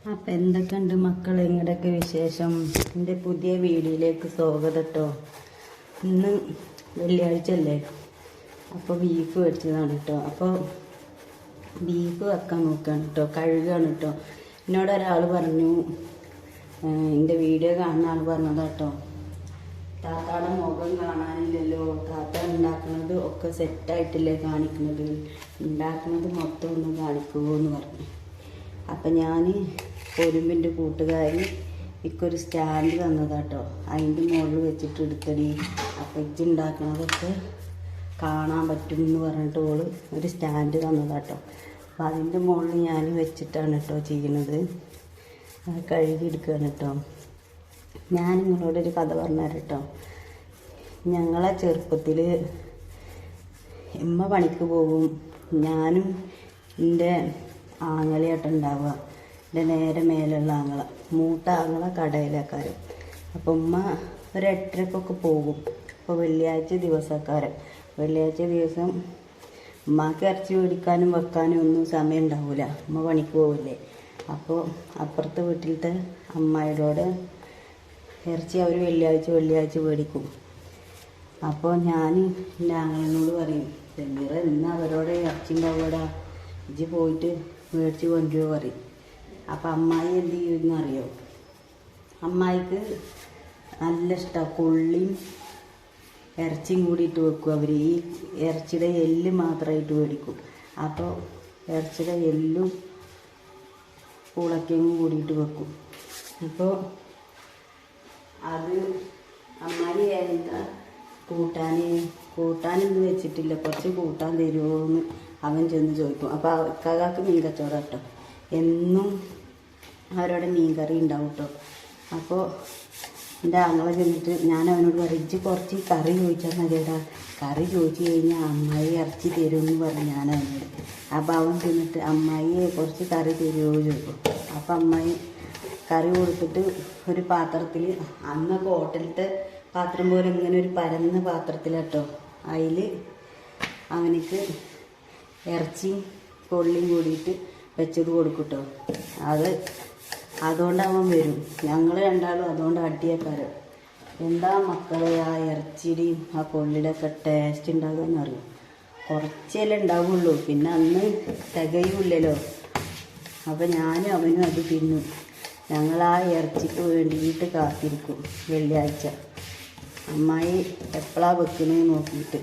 അപ്പം എന്തൊക്കെയുണ്ട് മക്കളെ, ഇങ്ങടെയൊക്കെ വിശേഷം? എൻ്റെ പുതിയ വീഡിയോയിലേക്ക് സ്വാഗതം കേട്ടോ. ഇന്ന് വെള്ളിയാഴ്ച അല്ലേ, അപ്പോൾ ബീഫ് മേടിച്ചതാണ് കേട്ടോ. അപ്പോൾ ബീഫ് വെക്കാൻ നോക്കുകയാണ് കേട്ടോ, കഴുകുകയാണ് കേട്ടോ. എന്നോട് ഒരാൾ പറഞ്ഞു, എൻ്റെ വീഡിയോ കാണുന്ന ആൾ പറഞ്ഞതാ കേട്ടോ, താത്താടെ മുഖം കാണാനില്ലല്ലോ, താത്ത ഉണ്ടാക്കുന്നത് ഒക്കെ സെറ്റായിട്ടില്ലേ കാണിക്കുന്നത്, ഉണ്ടാക്കുന്നത് മൊത്തം ഒന്ന് കാണിക്കുമോ എന്ന് പറഞ്ഞു. അപ്പം ഞാൻ ഒരുമ്പിൻ്റെ കൂട്ടുകാരി എനിക്കൊരു സ്റ്റാൻഡ് തന്നതാട്ടോ, അതിൻ്റെ മുകളിൽ വെച്ചിട്ട് എടുത്തടി, അപ്പം ഇജ്ജ് ഉണ്ടാക്കണതൊക്കെ കാണാൻ പറ്റും എന്ന് പറഞ്ഞിട്ട് ഓള് ഒരു സ്റ്റാൻഡ് തന്നതാട്ടോ. അപ്പം അതിൻ്റെ മുകളിൽ ഞാൻ വെച്ചിട്ടാണ് കേട്ടോ ചെയ്യണത്. കഴുകിയെടുക്കുകയാണ് കേട്ടോ. ഞാൻ നിങ്ങളോടൊരു കഥ പറഞ്ഞുതരാം കേട്ടോ. ഞങ്ങളെ ചെറുപ്പത്തിൽ ഉമ്മ പണിക്ക് പോകും, ഞാനും എൻ്റെ ആങ്ങളയായിട്ട് ഉണ്ടാവുക, എൻ്റെ നേരെ മേലുള്ള ആങ്ങള, മൂത്ത ആങ്ങള കടയിലേക്കാരും. അപ്പം ഉമ്മ ഒരു 8:30 പോകും. അപ്പോൾ വെള്ളിയാഴ്ച ദിവസം ഉമ്മക്ക് ഇറച്ചി മേടിക്കാനും വെക്കാനും ഒന്നും സമയം ഉണ്ടാവില്ല, ഉമ്മ പണിക്ക് പോവില്ലേ. അപ്പോൾ അപ്പുറത്തെ വീട്ടിലത്തെ അമ്മായിയോട് ഇറച്ചി അവർ വെള്ളിയാഴ്ച മേടിക്കും. അപ്പോൾ ഞാൻ എൻ്റെ ആങ്ങളനോട് പറയും, സെമീറ ഇന്ന് അവരോട് ഇറച്ചി ഉണ്ടാവുകടാ, ഇജ്ജ് പോയിട്ട് മേടിച്ച് കൊണ്ടുവരുമോ പറയും. അപ്പം അമ്മായി എന്ത് ചെയ്യുമെന്ന് അറിയോ, അമ്മായിക്ക് നല്ല ഇഷ്ടമാണ് കൊള്ളിയും ഇറച്ചിയും കൂടിയിട്ട് വെക്കും. അവർ ഈ ഇറച്ചിയുടെ എല്ല് മാത്രമായിട്ട് മേടിക്കും. അപ്പോൾ ഇറച്ചിയുടെ എല്ലും ഉളക്കയും കൂടിയിട്ട് വെക്കും. അപ്പോൾ അത് അമ്മായി എന്താ കൂട്ടാനൊന്നും വെച്ചിട്ടില്ല, കുറച്ച് കൂട്ടാൻ തരുമോ എന്ന് അവൻ ചെന്ന് ചോദിക്കും. അപ്പോൾ ഇക്കാക്ക് മീൻ കച്ചവടം കേട്ടോ, എന്നും അവരോടെ മീൻ കറി ഉണ്ടാവും കേട്ടോ. അപ്പോൾ എൻ്റെ ആങ്ങളെ ചെന്നിട്ട് ഞാൻ അവനോട് പറയും, ഇജ്ജ് കുറച്ച് കറി ചോദിച്ചാൽ മതിയടാ, കറി ചോദിച്ചു കഴിഞ്ഞാൽ അമ്മായി ഇറച്ചി തരുമെന്ന് പറഞ്ഞു ഞാൻ അവനോട്. അപ്പോൾ അവൻ ചെന്നിട്ട് അമ്മായിയെ കുറച്ച് കറി തരുമോ ചോദിക്കും. അപ്പം അമ്മായി കറി കൊടുത്തിട്ട് ഒരു പാത്രത്തിൽ, അന്നൊക്കെ ഹോട്ടലിലത്തെ പാത്രം പോലെ ഇങ്ങനെ ഒരു പരന്ന പാത്രത്തിലാട്ടോ, അതിൽ അവനിക്ക് ഇറച്ചിയും കൊള്ളിയും കൂടിയിട്ട് വെച്ചത് കൊടുക്കും കേട്ടോ. അതുകൊണ്ട് അവൻ വരും. ഞങ്ങൾ രണ്ടാളും അതുകൊണ്ട് അടിയേക്കാരം. എന്താ മക്കളെ ആ ഇറച്ചിയുടെയും ആ കൊള്ളിയുടെയൊക്കെ ടേസ്റ്റ് ഉണ്ടാകുമെന്ന് അറിയും. കുറച്ചല്ലേ ഉണ്ടാവുള്ളൂ, പിന്നെ അന്ന് തികയില്ലല്ലോ. അപ്പം ഞാനും അവനും അത് തിന്നും. ഞങ്ങൾ ആ ഇറച്ചിക്ക് വേണ്ടിയിട്ട് കാത്തിരിക്കും വെള്ളിയാഴ്ച, അമ്മായി എപ്പോഴാണ് വെക്കണമെന്ന് നോക്കിയിട്ട്.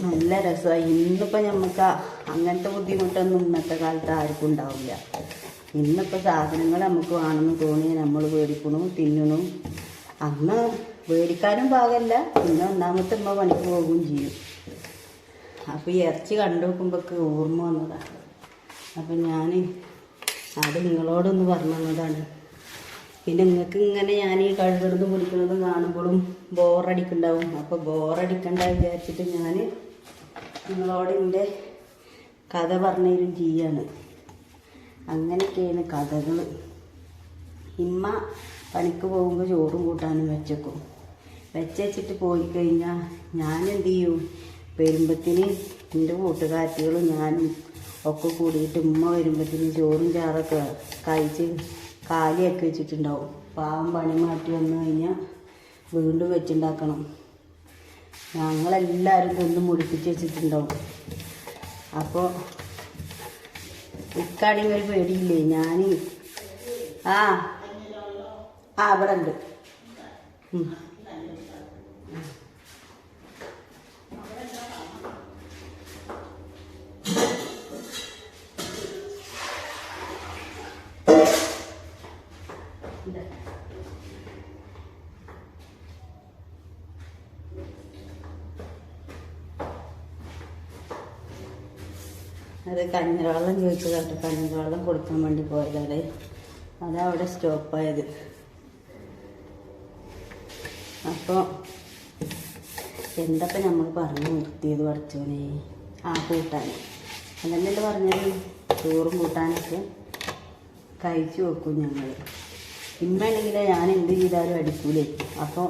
നല്ല രസമായി. ഇന്നിപ്പോൾ നമുക്ക് അങ്ങനത്തെ ബുദ്ധിമുട്ടൊന്നും ഇന്നത്തെ കാലത്ത് ആർക്കും ഉണ്ടാവില്ല. ഇന്നിപ്പോൾ സാധനങ്ങൾ നമുക്ക് വേണമെന്ന് തോന്നി നമ്മൾ മേടിക്കണു, തിന്നണു. അന്ന് മേടിക്കാനും പാകമല്ല, പിന്നെ ഒന്നാമത്തെ ഉമ്മ പണിക്ക് പോകുകയും ചെയ്യും. അപ്പോൾ ഈ ഇറച്ചി കണ്ടു നോക്കുമ്പോഴൊക്കെ ഓർമ്മ വന്നതാണ്. അപ്പം ഞാൻ അത് നിങ്ങളോടൊന്ന് പറഞ്ഞു തന്നതാണ്. പിന്നെ നിങ്ങൾക്ക് ഇങ്ങനെ ഞാൻ ഈ കഴുകുന്നതും കുടിക്കുന്നതും കാണുമ്പോഴും ബോറടിക്കുന്നുണ്ടാവും. അപ്പോൾ ബോറടിക്കണ്ട വിചാരിച്ചിട്ട് ഞാൻ നിങ്ങളോട് എൻ്റെ കഥ പറഞ്ഞുതരും ചെയ്യാണ്. അങ്ങനെയൊക്കെയാണ് കഥകൾ. ഇമ്മ പണിക്ക് പോകുമ്പോൾ ചോറും കൂട്ടാനും വെച്ചിട്ട് പോയി കഴിഞ്ഞാൽ ഞാൻ എന്ത് ചെയ്യും, വരുമ്പത്തിന് എൻ്റെ കൂട്ടുകാരികളും ഞാനും ഒക്കെ കൂടിയിട്ട് ഉമ്മ വരുമ്പത്തിന് ചോറും ചാറൊക്കെ കഴിച്ച് കാലിയാക്കി വെച്ചിട്ടുണ്ടാവും. പാവം പണി മാറ്റി വന്നു കഴിഞ്ഞാൽ വീണ്ടും വെച്ചുണ്ടാക്കണം. ഞങ്ങളെല്ലാവരും കൊന്ന് മുടിപ്പിച്ച് വെച്ചിട്ടുണ്ടാവും. അപ്പോൾ ഇക്കാണെങ്കിൽ ഒരു പേടിയില്ലേ, ഞാൻ ഇവിടെ ഉണ്ട്. അത് കഞ്ഞിവെള്ളം ചോദിച്ചതാട്ടോ, കഞ്ഞിവെള്ളം കൊടുക്കാൻ വേണ്ടി പോയതാണ്. അതവിടെ സ്റ്റോപ്പായത്. അപ്പോൾ എന്തൊക്കെ നമ്മൾ പറഞ്ഞു നിർത്തിയത് പഠിച്ചോനെ. കൂട്ടാൻ അതന്നെയല്ലേ പറഞ്ഞത്, ചോറും കൂട്ടാനൊക്കെ കഴിച്ചു വെക്കും ഞങ്ങൾ. ഇമ്മയാണെങ്കിൽ ഞാൻ എന്ത് ചെയ്താലും അടിക്കൂലേ. അപ്പോൾ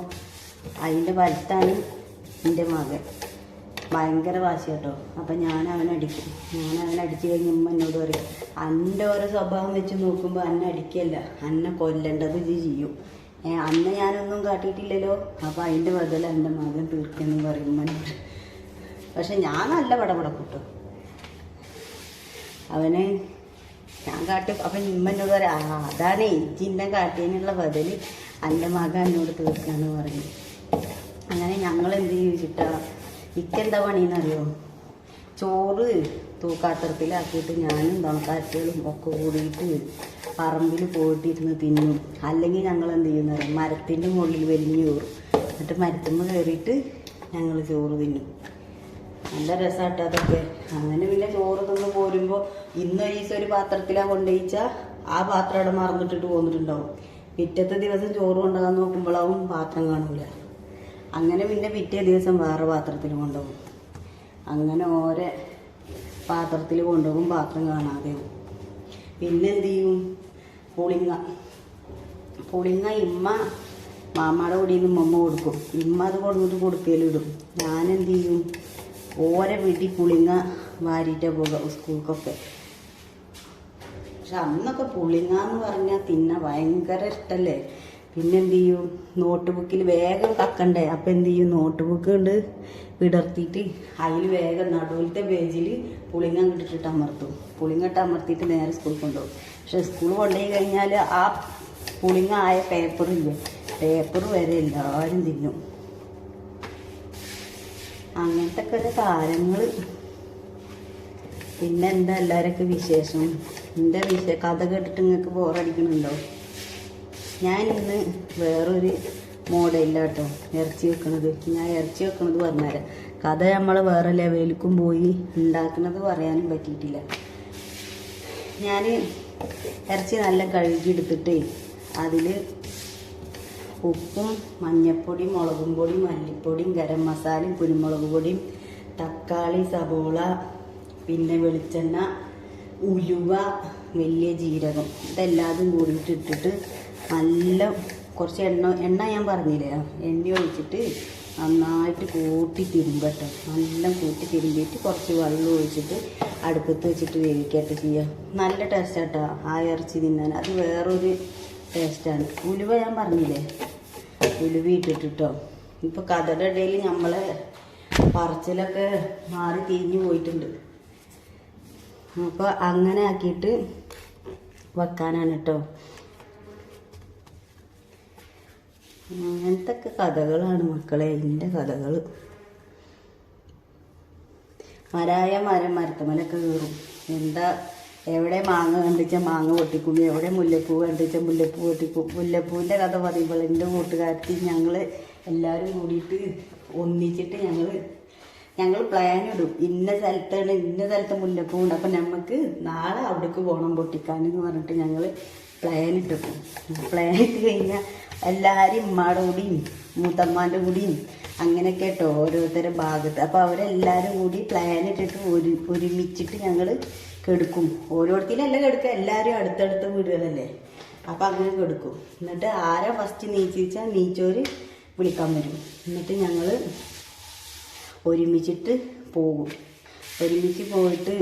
അതിൻ്റെ വലുത്താണ് എൻ്റെ മകൻ. ഭയങ്കര വാശി കേട്ടോ. അപ്പം ഞാൻ അവനടിക്കും. അടിച്ചു കഴിഞ്ഞ് ഉമ്മ എന്നോട് പറയും, അൻ്റെ ഓരോ സ്വഭാവം വെച്ച് നോക്കുമ്പോൾ അന്നെ അടിക്കല്ല, അന്നെ കൊല്ലേണ്ടത് ഇത് ചെയ്യും. അന്ന് ഞാനൊന്നും കാട്ടിയിട്ടില്ലല്ലോ, അപ്പം അതിൻ്റെ ബദൽ എൻ്റെ മകൻ തീർക്കെന്ന് പറയും ഉമ്മനോട്. പക്ഷെ ഞാൻ നല്ല പടപടക്കൂട്ടോ അവന് ഞാൻ കാട്ടി. അപ്പം ഉമ്മ എന്നോട് പറയാം, അതാണ് ഇജിന്നെ കാട്ടിയതിനുള്ള ബദൽ എൻ്റെ മകൻ എന്നോട് തീർക്കാന്ന് പറയും. അങ്ങനെ ഞങ്ങൾ എന്ത് ചോദിച്ചിട്ടാ, ഇക്കെന്താ പണിയെന്നറിയോ, ചോറ് തൂക്കാത്രത്തിലാക്കിയിട്ട് ഞാനും തുണക്കാറ്റുകളും ഒക്കെ കൂടിയിട്ട് പറമ്പിൽ പോയിട്ടിരുന്ന് തിന്നും. അല്ലെങ്കിൽ ഞങ്ങൾ എന്ത് ചെയ്യുന്നറിയാം, മരത്തിൻ്റെ മുകളിൽ വലിഞ്ഞു കയറും. എന്നിട്ട് മരത്തുമ്പോൾ കയറിയിട്ട് ഞങ്ങൾ ചോറ് തിന്നും. നല്ല രസമാട്ടോ അതൊക്കെ. അങ്ങനെ പിന്നെ ചോറ് തിന്ന് പോരുമ്പോൾ ഇന്നൊരു ദിവസം ഒരു പാത്രത്തിലാണ് കൊണ്ടുപോയിച്ചാൽ ആ പാത്രം അവിടെ മറന്നിട്ടിട്ട് പോന്നിട്ടുണ്ടാവും. പിറ്റത്തെ ദിവസം ചോറ് കൊണ്ടുപോകാൻ നോക്കുമ്പോഴാവും പാത്രം കാണൂല. അങ്ങനെ പിന്നെ പിറ്റേ ദിവസം വേറെ പാത്രത്തിൽ കൊണ്ടുപോകും. അങ്ങനെ ഓരോ പാത്രത്തിൽ കൊണ്ടുപോകും, പാത്രം കാണാതെയാവും. പിന്നെ എന്ത് ചെയ്യും, പുളിങ്ങ ഇമ്മ മാമ്മയുടെ കൂടിയിൽ നിന്ന് ഉമ്മ കൊടുക്കും. ഇമ്മ അത് കൊടുത്തിട്ട് കൊടുക്കലിടും. ഞാനെന്ത് ചെയ്യും, ഓരോ വീട്ടിൽ പുളിങ്ങ വാരിയിട്ടേ പോകാം സ്കൂൾക്കൊക്കെ. പക്ഷെ അന്നൊക്കെ പുളിങ്ങ എന്ന് പറഞ്ഞാൽ തിന്നാൻ ഭയങ്കര ഇഷ്ടമല്ലേ. പിന്നെ എന്ത് ചെയ്യും, നോട്ട് ബുക്കിൽ വേഗം കക്കണ്ടേ. അപ്പം എന്ത് ചെയ്യും, നോട്ട് ബുക്ക് കൊണ്ട് വിടർത്തിയിട്ട് അതിൽ വേഗം നടുവിലത്തെ പേജിൽ പുളിങ്ങ ഇട്ടിട്ട് അമർത്തും. പുളിങ്ങട്ട് അമർത്തിയിട്ട് നേരെ സ്കൂളിൽ കൊണ്ടുപോകും. പക്ഷെ സ്കൂൾ കൊണ്ടുപോയി കഴിഞ്ഞാൽ ആ പുളിങ്ങ ആയ പേപ്പറില്ലേ, പേപ്പർ വരെ എല്ലാവരും തിന്നും. അങ്ങനത്തെ ഒക്കെ ഒരു കാലങ്ങൾ. പിന്നെ എന്താ എല്ലാവരൊക്കെ വിശേഷം? എൻ്റെ കഥ കേട്ടിട്ട് നിങ്ങൾക്ക് ബോറടിക്കണുണ്ടോ? ഞാനിന്ന് വേറൊരു മോഡലില്ല കേട്ടോ ഇറച്ചി വെക്കണത്. ഞാൻ ഇറച്ചി വെക്കണത് പറഞ്ഞുതരാം. കഥ നമ്മൾ വേറെ ലെവലിലേക്കും പോയി ഉണ്ടാക്കുന്നത് പറയാനും പറ്റിയിട്ടില്ല. ഞാൻ ഇറച്ചി നല്ല കഴുകിയെടുത്തിട്ട് അതിൽ ഉപ്പും മഞ്ഞൾപ്പൊടിയും മുളകും പൊടിയും മല്ലിപ്പൊടിയും ഗരം മസാലയും കുരുമുളക് പൊടിയും തക്കാളി സബോള പിന്നെ വെളിച്ചെണ്ണ ഉലുവ വലിയ ജീരകം ഇതെല്ലാതും കൂടിയിട്ട് ഇട്ടിട്ട് നല്ല കുറച്ച് എണ്ണ ഞാൻ പറഞ്ഞില്ലേ, എണ്ണ ഒഴിച്ചിട്ട് നന്നായിട്ട് കൂട്ടി തിരുമ്പട്ടോ. നല്ല കൂട്ടി തിരുമ്പിയിട്ട് കുറച്ച് വെള്ളം ഒഴിച്ചിട്ട് അടുപ്പത്ത് വെച്ചിട്ട് വേവിക്കട്ടെ ചെയ്യുക. നല്ല ടേസ്റ്റാട്ടോ ആ ഇറച്ചി തിന്നാൻ. അത് വേറൊരു ടേസ്റ്റാണ്. ഉലുവ ഞാൻ പറഞ്ഞില്ലേ, ഉലുവ ഇട്ടിട്ടോ. ഇപ്പോൾ കഥയുടെ ഇടയിൽ നമ്മളെ പറച്ചിലൊക്കെ മാറി തിരിഞ്ഞു പോയിട്ടുണ്ട്. അപ്പോൾ അങ്ങനെ ആക്കിയിട്ട് വെക്കാനാണ് കേട്ടോ. അങ്ങനത്തെ ഒക്കെ കഥകളാണ് മക്കളെ എൻ്റെ കഥകൾ. മരത്തമലൊക്കെ കയറും. എന്താ എവിടെ മാങ്ങ കണ്ടിച്ചാൽ മാങ്ങ പൊട്ടിക്കും, എവിടെ മുല്ലപ്പൂ കണ്ടിച്ചാൽ മുല്ലപ്പൂ പൊട്ടിക്കും. മുല്ലപ്പൂവിൻ്റെ കഥ പറയുമ്പോൾ എൻ്റെ കൂട്ടുകാരത്തി ഞങ്ങൾ എല്ലാവരും കൂടിയിട്ട് ഒന്നിച്ചിട്ട് ഞങ്ങൾ പ്ലാൻ ഇടും. ഇന്ന സ്ഥലത്ത് മുല്ലപ്പൂ ഉണ്ട്, അപ്പം നമുക്ക് നാളെ അവിടേക്ക് പോകണം പൊട്ടിക്കാനെന്ന് പറഞ്ഞിട്ട് ഞങ്ങൾ പ്ലാൻ ഇട്ടിട്ടു. പ്ലാൻ ഇട്ട് കഴിഞ്ഞാൽ എല്ലാവരും ഉമ്മാടെ കൂടിയും മൂത്തമ്മാൻ്റെ കൂടിയും അങ്ങനെയൊക്കെ കേട്ടോ ഓരോരുത്തരുടെ ഭാഗത്ത്. അപ്പോൾ അവരെല്ലാവരും കൂടി പ്ലാൻ ഇട്ടിട്ട് ഒരുമിച്ചിട്ട് ഞങ്ങൾ കെടുക്കും. ഓരോരുത്തരല്ല കെടുക്കുക, എല്ലാവരും അടുത്തടുത്ത വീടുകളല്ലേ. അപ്പം അങ്ങനെ കെടുക്കും. എന്നിട്ട് ആരാ ഫസ്റ്റ് നീച്ചിച്ചാൽ നീച്ചോര് വിളിക്കാൻ വരും. എന്നിട്ട് ഞങ്ങൾ ഒരുമിച്ചിട്ട് പോകും. ഒരുമിച്ച് പോയിട്ട്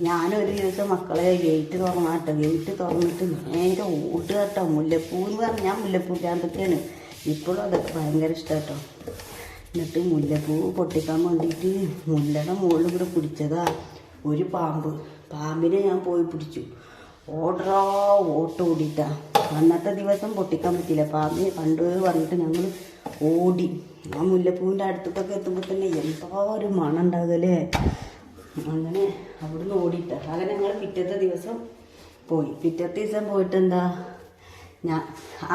ഞാനൊരു ദിവസം മക്കളെ ഗേറ്റ് തുറന്നാട്ടോ. ഗേറ്റ് തുറന്നിട്ട് നേരെ ഓട്ട് കേട്ടോ. മുല്ലപ്പൂ എന്ന് പറഞ്ഞാൽ ഞാൻ മുല്ലപ്പൂ ഭ്രാന്തത്തിയാണ്. ഇപ്പോഴും അതൊക്കെ ഭയങ്കര ഇഷ്ടം കേട്ടോ. എന്നിട്ട് മുല്ലപ്പൂ പൊട്ടിക്കാൻ വേണ്ടിയിട്ട് മുല്ലയുടെ മുകളിൽ കൂടെ പിടിച്ചതാ ഒരു പാമ്പിനെ ഞാൻ പോയി പിടിച്ചു. ഓട്ട് ഓടിയിട്ടാ. അന്നത്തെ ദിവസം പൊട്ടിക്കാൻ പറ്റില്ല, പാമ്പിനെ കണ്ടു പറഞ്ഞിട്ട് ഞങ്ങൾ ഓടി. ആ മുല്ലപ്പൂവിൻ്റെ അടുത്തൊക്കെ എത്തുമ്പോൾ തന്നെ എന്തോ ഒരു മണം ഉണ്ടാകല്ലേ. അങ്ങനെ അവിടുന്ന് ഓടിയിട്ട. അങ്ങനെ ഞങ്ങൾ പിറ്റത്തെ ദിവസം പോയി. പിറ്റത്തെ ദിവസം പോയിട്ട് എന്താ,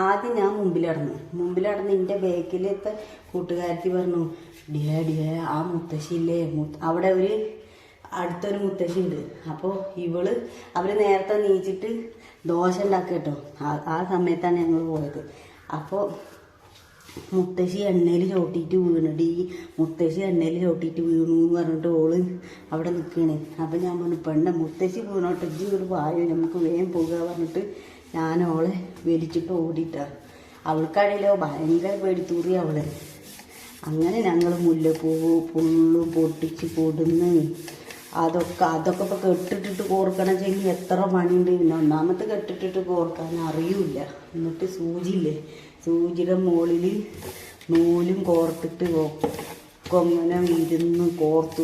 ആദ്യം ഞാൻ മുമ്പിലടന്ന് എൻ്റെ ബാക്കിലത്തെ കൂട്ടുകാരത്തി പറഞ്ഞു, ഡിയേ ആ മുത്തശ്ശിയില്ലേ, അവിടെ അടുത്തൊരു മുത്തശ്ശി ഉണ്ട്. അപ്പോൾ അവർ നേരത്തെ നീച്ചിട്ട് ദോശ ഉണ്ടാക്കുക കേട്ടോ. ആ സമയത്താണ് ഞങ്ങൾ പോയത്. അപ്പോൾ മുത്തശ്ശി എണ്ണയിൽ ചോട്ടിയിട്ട് വീണിട്ട് മുത്തശ്ശി എണ്ണയിൽ ചോട്ടിയിട്ട് വീണു എന്ന് പറഞ്ഞിട്ട് ഓള് അവിടെ നിൽക്കണേ. അപ്പം ഞാൻ പറഞ്ഞു, മുത്തശ്ശി വീണോട്ടെ, ഇജ്ജി ഒരു വായു നമുക്ക് വേഗം പോകുക പറഞ്ഞിട്ട് ഞാൻ ഓളെ വലിച്ചിട്ട് ഓടിയിട്ടാണ്. അവൾക്കാണെങ്കിലോ ഭയങ്കര പേടിത്തൂറി അവളെ. അങ്ങനെ ഞങ്ങൾ മുല്ലപ്പൂവ് ഫുള്ളും പൊട്ടിച്ച് കൊടുന്ന് അതൊക്കെ ഇപ്പോൾ കെട്ടിട്ടിട്ട് കോർക്കണം വെച്ചെങ്കിൽ എത്ര പണിയുണ്ട്. പിന്നെ ഒന്നാമത്തെ കെട്ടിട്ടിട്ട് കോർക്കാൻ അറിയില്ല. എന്നിട്ട് സൂചിയില്ലേ, സൂചിയുടെ മുകളിൽ നൂലും കോർത്തിട്ട് കൊങ്ങനെ ഇരുന്ന് കോർത്ത്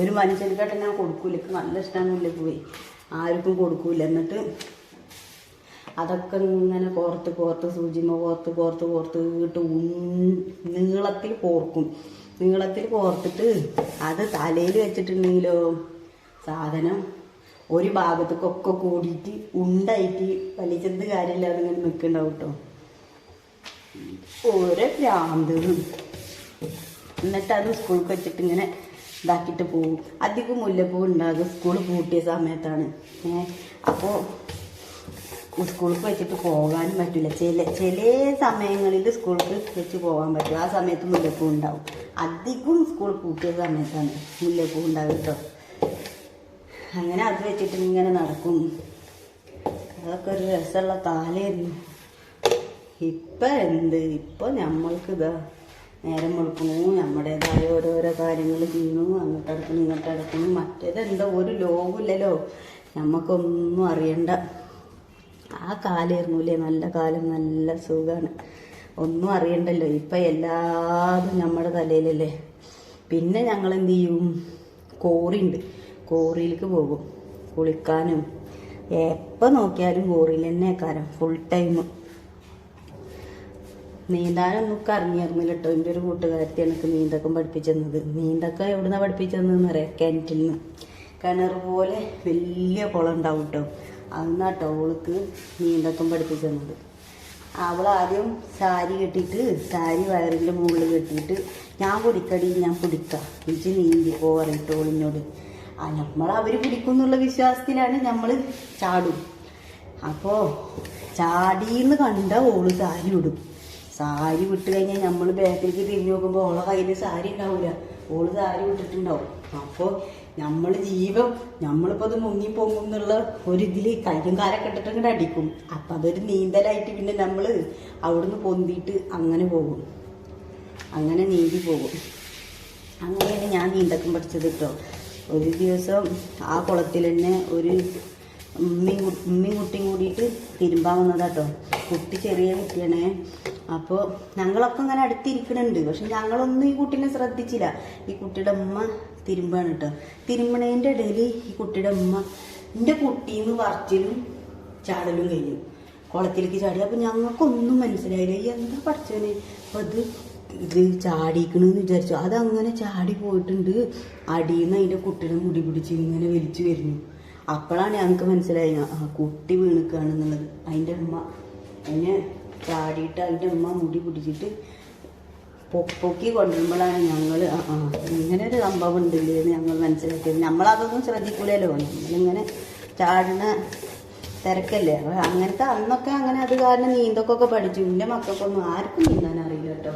ഒരു മനുഷ്യർക്കായിട്ട് ഞാൻ കൊടുക്കൂല. എനിക്ക് നല്ല ഇഷ്ടമാണ് മുല്ലപ്പൂവേ, ആർക്കും കൊടുക്കൂല. എന്നിട്ട് അതൊക്കെ ഇങ്ങനെ കോർത്ത് സൂചിമ കോർത്ത് ഇട്ട് നീളത്തിൽ കോർത്തിട്ട് അത് തലയിൽ വെച്ചിട്ടുണ്ടെങ്കിലോ സാധനം ഒരു ഭാഗത്തേക്കൊക്കെ കൂടിയിട്ട് ഉണ്ടായിട്ട് വലിച്ചെന്ത് കാര്യമില്ല, അതിങ്ങനെ നിൽക്കുന്നുണ്ടാവും കേട്ടോ. ഓരോ ഭ്രാന്ത്. എന്നിട്ട് അത് സ്കൂളിൽ വെച്ചിട്ട് ഇങ്ങനെ ഇതാക്കിയിട്ട് പോകും. അധികം മുല്ലപ്പൂ ഉണ്ടാകും സ്കൂൾ പൂട്ടിയ സമയത്താണ്. അപ്പോൾ സ്കൂളിൽ വെച്ചിട്ട് പോകാനും പറ്റില്ല. ചില സമയങ്ങളിൽ സ്കൂളിൽ വെച്ച് പോകാൻ പറ്റും. ആ സമയത്ത് മുല്ലപ്പൂ ഉണ്ടാവും. അധികം സ്കൂൾ പൂട്ടിയ സമയത്താണ് മുല്ലപ്പൂ ഉണ്ടാവും കേട്ടോ. അങ്ങനെ അത് വെച്ചിട്ട് ഇങ്ങനെ നടക്കും. അതൊക്കെ ഒരു രസമുള്ള കാലമായിരുന്നു. ഇപ്പം നമ്മൾക്കിതാ നേരം വെളുക്കണു, നമ്മുടേതായ ഓരോരോ കാര്യങ്ങൾ ചെയ്യണു, ഇങ്ങോട്ടടക്കണു. മറ്റേതെന്താ ഒരു ലോകമില്ലല്ലോ, നമുക്കൊന്നും അറിയണ്ട. ആ കാലമായിരുന്നു അല്ലേ നല്ല കാലം, നല്ല സുഖമാണ്, ഒന്നും അറിയണ്ടല്ലോ. ഇപ്പം എല്ലാതും നമ്മുടെ തലയിലല്ലേ. പിന്നെ ഞങ്ങൾ എന്ത് ചെയ്യും, കോറിയുണ്ട്, കോറിയിലേക്ക് പോകും കുളിക്കാനും. എപ്പോൾ നോക്കിയാലും കോറിയിൽ തന്നെ കാരം ഫുൾ ടൈം. നീന്താനൊന്നും അറിഞ്ഞിരുന്നില്ല കേട്ടോ. എൻ്റെ ഒരു കൂട്ടുകാരത്തി എനിക്ക് നീന്തക്കം പഠിപ്പിച്ചെന്നത്. നീന്തക്കം എവിടുന്നാണ് പഠിപ്പിച്ചതെന്ന് അറിയാം, കിണറ്റിൽ നിന്ന്. കിണർ പോലെ വലിയ കുളം ഉണ്ടാവും കേട്ടോ. അന്നാട്ടോ അവൾക്ക് നീന്തക്കം പഠിപ്പിച്ചെന്നത്. അവളാദ്യം സാരി കെട്ടിയിട്ട്, സാരി വയറിൻ്റെ മുകളിൽ കെട്ടിയിട്ട്, ഞാൻ പിടിക്കാം ഇഞ്ചി നീന്തി പോകാറിട്ടോ ഓളിനോട്. അവർ പിടിക്കും എന്നുള്ള വിശ്വാസത്തിലാണ് നമ്മൾ ചാടും. അപ്പോൾ ചാടിയെന്ന് കണ്ട ഓള് സാരി വിടും. സാരി വിട്ട് കഴിഞ്ഞാൽ നമ്മൾ ബാക്കിലേക്ക് തിരിഞ്ഞു നോക്കുമ്പോൾ ഓളെ കയ്യിൽ സാരി ഉണ്ടാവില്ല, ഓള് സാരി വിട്ടിട്ടുണ്ടാവും. അപ്പോൾ നമ്മളിപ്പോൾ അത് മുങ്ങിപ്പോകും എന്നുള്ള ഒരിതിൽ കയ്യും കാലൊക്കെ ഇട്ടിട്ട് ഇങ്ങോട്ട് അടിക്കും. അപ്പം അതൊരു നീന്തലായിട്ട് പിന്നെ നമ്മൾ അവിടുന്ന് പൊന്തിയിട്ട് അങ്ങനെ പോകും, അങ്ങനെ നീന്തി പോകും. അങ്ങനെയാണ് ഞാൻ നീന്തക്കം പഠിച്ചത് കേട്ടോ. ഒരു ദിവസം ആ കുളത്തിൽ തന്നെ ഒരു ഉമ്മയും കുട്ടിയും കൂടിയിട്ട് തിരുമ്പാൻ വന്നതാട്ടോ. കുട്ടി ചെറിയ കുട്ടിയാണേ. അപ്പോൾ ഞങ്ങളൊക്കെ ഇങ്ങനെ അടുത്തിരിക്കണുണ്ട്. പക്ഷെ ഞങ്ങളൊന്നും ഈ കുട്ടീനെ ശ്രദ്ധിച്ചില്ല. ഈ കുട്ടിയുടെ ഉമ്മ തിരുമ്പാണ് കേട്ടോ. തിരുമ്പണേൻ്റെ ഇടയിൽ ഈ കുട്ടിയുടെ ഉമ്മ എൻ്റെ കുട്ടീന്ന് പറച്ചിലും ചാടലും കഴിഞ്ഞു, കുളത്തിലേക്ക് ചാടി. അപ്പം ഞങ്ങൾക്കൊന്നും മനസ്സിലായില്ല, എന്താ പഠിച്ചവന് അപ്പം ഇത് ചാടിക്കണെന്ന് വിചാരിച്ചു. അതങ്ങനെ ചാടി പോയിട്ടുണ്ട്. അടിയിൽ നിന്ന് അതിൻ്റെ കുട്ടിയുടെ മുടി പിടിച്ച് ഇങ്ങനെ വലിച്ചു വരുന്നു. അപ്പോഴാണ് ഞങ്ങൾക്ക് മനസ്സിലായി കുട്ടി വീണിക്കുകയാണെന്നുള്ളത്. അതിൻ്റെ ഉമ്മ അതിനെ ചാടിയിട്ട് അതിൻ്റെ ഉമ്മ മുടി പിടിച്ചിട്ട് പൊക്കി കൊണ്ടുവരുമ്പോഴാണ് ഞങ്ങൾ ഇങ്ങനെ ഒരു സംഭവം ഉണ്ടല്ലേ എന്ന് ഞങ്ങൾ മനസ്സിലാക്കിയത്. നമ്മളതൊന്നും ശ്രദ്ധിക്കൂലല്ലോ, നമ്മളിങ്ങനെ ചാടുന്ന തിരക്കല്ലേ. അപ്പോൾ അങ്ങനത്തെ അന്നൊക്കെ അങ്ങനെ അത് കാരണം നീന്തൊക്കെ പഠിച്ചു. എൻ്റെ മക്കൾക്കൊന്നും ആർക്കും നീന്താൻ അറിയില്ല കേട്ടോ.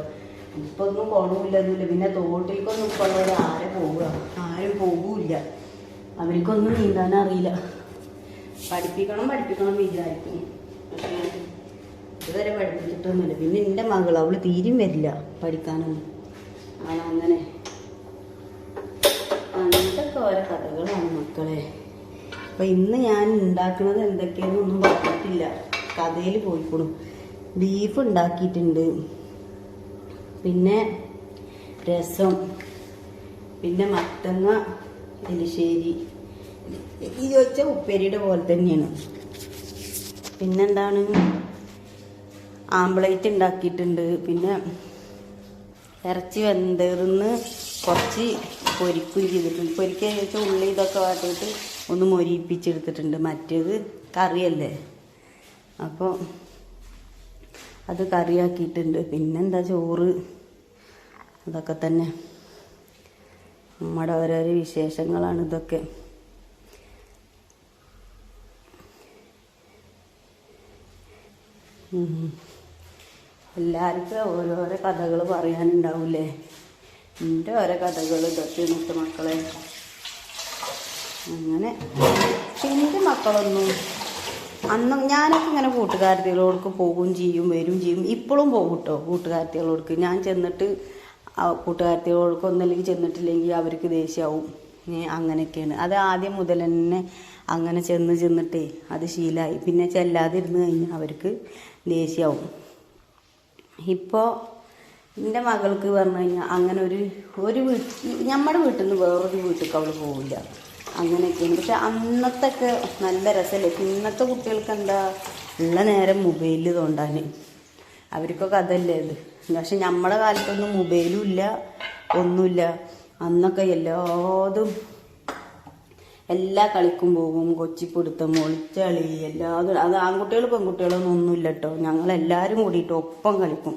ഇപ്പം ഒന്നും കുണമില്ലൊന്നുമില്ല. പിന്നെ തോട്ടിലേക്കൊന്നും ഇപ്പോൾ ഉള്ളവർ ആരും പോകൂല. അവർക്കൊന്നും നീന്താൻ അറിയില്ല. പഠിപ്പിക്കണം വിചാരിക്കും, പക്ഷേ ഇതുവരെ പഠിപ്പിച്ചിട്ടൊന്നുമില്ല. പിന്നെ എൻ്റെ മകൾ അവൾ തീരും വരില്ല പഠിക്കാനൊന്നും. അങ്ങനെ അങ്ങനത്തെ ഓരോ കഥകളാണ് മക്കളെ. അപ്പം ഇന്ന് ഞാൻ ഉണ്ടാക്കുന്നത് എന്തൊക്കെയാണെന്നൊന്നും പറഞ്ഞിട്ടില്ല, കഥയിൽ പോയിക്കോളും. ബീഫ് ഉണ്ടാക്കിയിട്ടുണ്ട്, പിന്നെ രസം, പിന്നെ മത്തങ്ങ എലിശ്ശേരി. ഈ ചോദിച്ച ഉപ്പേരിയുടെ പോലെ തന്നെയാണ്. പിന്നെന്താണ്, ആംപ്ലേറ്റ് ഉണ്ടാക്കിയിട്ടുണ്ട്. പിന്നെ ഇറച്ചി വെന്തേർന്ന് കുറച്ച് പൊരിക്കും ചെയ്തിട്ടുണ്ട്. പൊരിക്കുക ചോദിച്ചാൽ ഉള്ളി ഇതൊക്കെ വാട്ടിയിട്ട് ഒന്ന് മൊരിപ്പിച്ചെടുത്തിട്ടുണ്ട്. മറ്റേത് കറിയല്ലേ, അപ്പോൾ അത് കറിയാക്കിയിട്ടുണ്ട്. പിന്നെന്താ ചോറ്, അതൊക്കെ തന്നെ നമ്മുടെ ഓരോരോ വിശേഷങ്ങളാണ് ഇതൊക്കെ. എല്ലാവർക്കും ഓരോരോ കഥകൾ പറയാനുണ്ടാവില്ലേ. എൻ്റെ ഓരോ കഥകൾ ഇതൊക്കെ ഇന്നത്തെ മക്കളെ. അങ്ങനെ എൻ്റെ മക്കളൊന്നും അന്ന് ഞാനൊക്കെ ഇങ്ങനെ കൂട്ടുകാരത്തികളോടൊക്കെ പോകുകയും ചെയ്യും വരും ചെയ്യും. ഇപ്പോഴും പോകും കേട്ടോ കൂട്ടുകാരത്തികളോടൊക്കെ. ഞാൻ ചെന്നിട്ട് കൂട്ടുകാരത്തികൾക്കൊന്നല്ലെങ്കിൽ ചെന്നിട്ടില്ലെങ്കിൽ അവർക്ക് ദേഷ്യമാവും. അങ്ങനെയൊക്കെയാണ്. അത് ആദ്യം മുതൽ തന്നെ അങ്ങനെ ചെന്നിട്ടേ അത് ശീലമായി. പിന്നെ ചെല്ലാതിരുന്ന് കഴിഞ്ഞാൽ അവർക്ക് ദേഷ്യമാവും. ഇപ്പോൾ എൻ്റെ മകൾക്ക് പറഞ്ഞു കഴിഞ്ഞാൽ അങ്ങനെ ഒരു നമ്മുടെ വീട്ടിൽ നിന്ന് വേറൊരു വീട്ടിലേക്ക് അവൾ പോവില്ല. അങ്ങനെയൊക്കെയാണ്. പക്ഷെ അന്നത്തൊക്കെ നല്ല രസമല്ലേ. ഇന്നത്തെ കുട്ടികൾക്ക് എന്താ ഉള്ള നേരം മൊബൈലിൽ തോണ്ടാൻ, അവർക്കൊക്കെ അതല്ലേ ഇത്. പക്ഷെ നമ്മുടെ കാലത്തൊന്നും മൊബൈലും ഇല്ല, ഒന്നുമില്ല. അന്നൊക്കെ എല്ലാ കളിക്കും പോകും. കൊച്ചിപ്പിടുത്തം, ഒളിച്ചളി, എല്ലാതും. അത് ആൺകുട്ടികളും പെൺകുട്ടികളൊന്നും ഒന്നുമില്ല കേട്ടോ. ഞങ്ങളെല്ലാവരും കൂടിയിട്ട് ഒപ്പം കളിക്കും.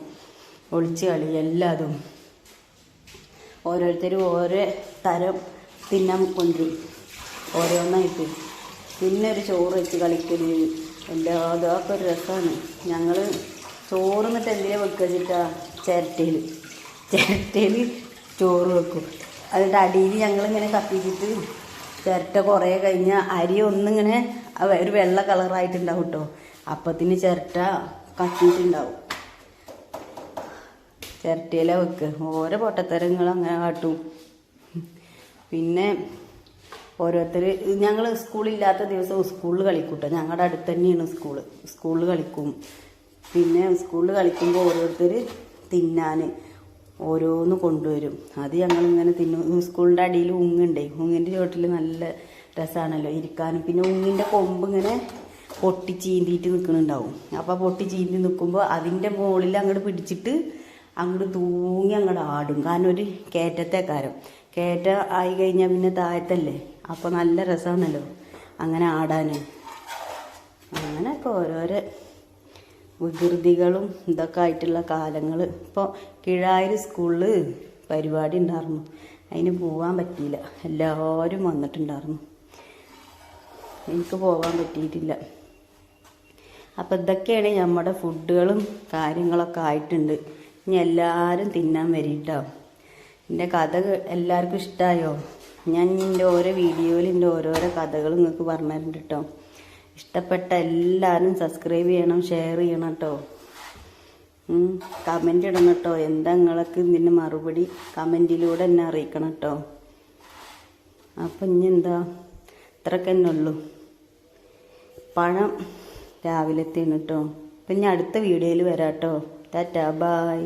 ഒളിച്ച് കളി എല്ലാതും. ഓരോരുത്തരും ഓരോ തരം തിന്നാൻ കൊണ്ടുവരും, ഓരോന്നായിട്ട്. പിന്നെ ഒരു ചോറ് വെച്ച് കളിക്കൽ എല്ലാതും. അതൊക്കെ ഒരു രസമാണ്. ഞങ്ങൾ ചോറ് എന്നിട്ട് എന്തിനാ വെക്കുക വെച്ചിട്ടാ ചിരട്ടയിൽ ചോറ് വെക്കും. അതിൻ്റെ അടിയിൽ ഞങ്ങളിങ്ങനെ കത്തിച്ചിട്ട് ചിരട്ട കുറേ കഴിഞ്ഞാൽ അരി ഒന്നിങ്ങനെ ഒരു വെള്ള കളറായിട്ടുണ്ടാവും കേട്ടോ. അപ്പത്തിന് ചിരട്ട കത്തിയിട്ടുണ്ടാവും. ചിരട്ടയില വെക്കുക. ഓരോ പൊട്ടത്തരങ്ങൾ അങ്ങനെ കാട്ടും. പിന്നെ ഓരോരുത്തർ ഞങ്ങൾ സ്കൂളില്ലാത്ത ദിവസം സ്കൂളിൽ കളിക്കും കേട്ടോ. ഞങ്ങളുടെ അടുത്ത് തന്നെയാണ് സ്കൂളിൽ കളിക്കും. പിന്നെ സ്കൂളിൽ കളിക്കുമ്പോൾ ഓരോരുത്തർ തിന്നാൻ ഓരോന്ന് കൊണ്ടുവരും. അത് ഞങ്ങളിങ്ങനെ തിന്നും. സ്കൂളിൻ്റെ അടിയിൽ ഉങ്ങുണ്ടേ, ഉങ്ങിൻ്റെ ചുവട്ടിൽ നല്ല രസമാണല്ലോ ഇരിക്കാനും. പിന്നെ ഉങ്ങിൻ്റെ കൊമ്പ് ഇങ്ങനെ പൊട്ടി ചീന്തിയിട്ട് നിൽക്കുന്നുണ്ടാവും. അപ്പോൾ പൊട്ടി ചീന്തി നിൽക്കുമ്പോൾ അതിൻ്റെ മുകളിൽ അങ്ങോട്ട് പിടിച്ചിട്ട് അങ്ങോട്ട് തൂങ്ങി അങ്ങോട്ട് ആടും. കാരണം ഒരു കയറ്റ ആയി കഴിഞ്ഞാൽ പിന്നെ താഴത്തല്ലേ. അപ്പോൾ നല്ല രസമാണല്ലോ അങ്ങനെ ആടാൻ. അങ്ങനെയൊക്കെ ഓരോരോ വികൃതികളും ഇതൊക്കെ ആയിട്ടുള്ള കാലങ്ങൾ. ഇപ്പോൾ കീഴായൂർ സ്കൂളിൽ പരിപാടി ഉണ്ടായിരുന്നു. അതിന് പോകാൻ പറ്റിയില്ല. എല്ലാവരും വന്നിട്ടുണ്ടായിരുന്നു. എനിക്ക് പോകാൻ പറ്റിയിട്ടില്ല. അപ്പം ഇതൊക്കെയാണ് നമ്മുടെ ഫുഡുകളും കാര്യങ്ങളൊക്കെ ആയിട്ടുണ്ട്. ഇനി എല്ലാവരും തിന്നാൻ വരിട്ടോ. എൻ്റെ കഥ എല്ലാവർക്കും ഇഷ്ടമായോ? ഞാൻ എൻ്റെ ഓരോ വീഡിയോയിൽ എൻ്റെ ഓരോരോ കഥകൾ നിങ്ങൾക്ക് പറഞ്ഞു തരുന്നുണ്ട് കേട്ടോ. ഇഷ്ടപ്പെട്ട എല്ലാവരും സബ്സ്ക്രൈബ് ചെയ്യണം, ഷെയർ ചെയ്യണം കേട്ടോ. കമൻ്റ് ഇടണം കേട്ടോ. എന്താ നിങ്ങൾക്ക് ഇതിൻ്റെ മറുപടി കമൻറ്റിലൂടെ എന്നെ അറിയിക്കണം കേട്ടോ. അപ്പം ഇനി എന്താ, ഇത്രയൊക്കെ തന്നെ ഉള്ളൂ. പഴം രാവിലത്തേന് കേട്ടോ. അപ്പം ഇനി അടുത്ത വീഡിയോയിൽ വരാം കേട്ടോ. ടാറ്റാ, ബൈ.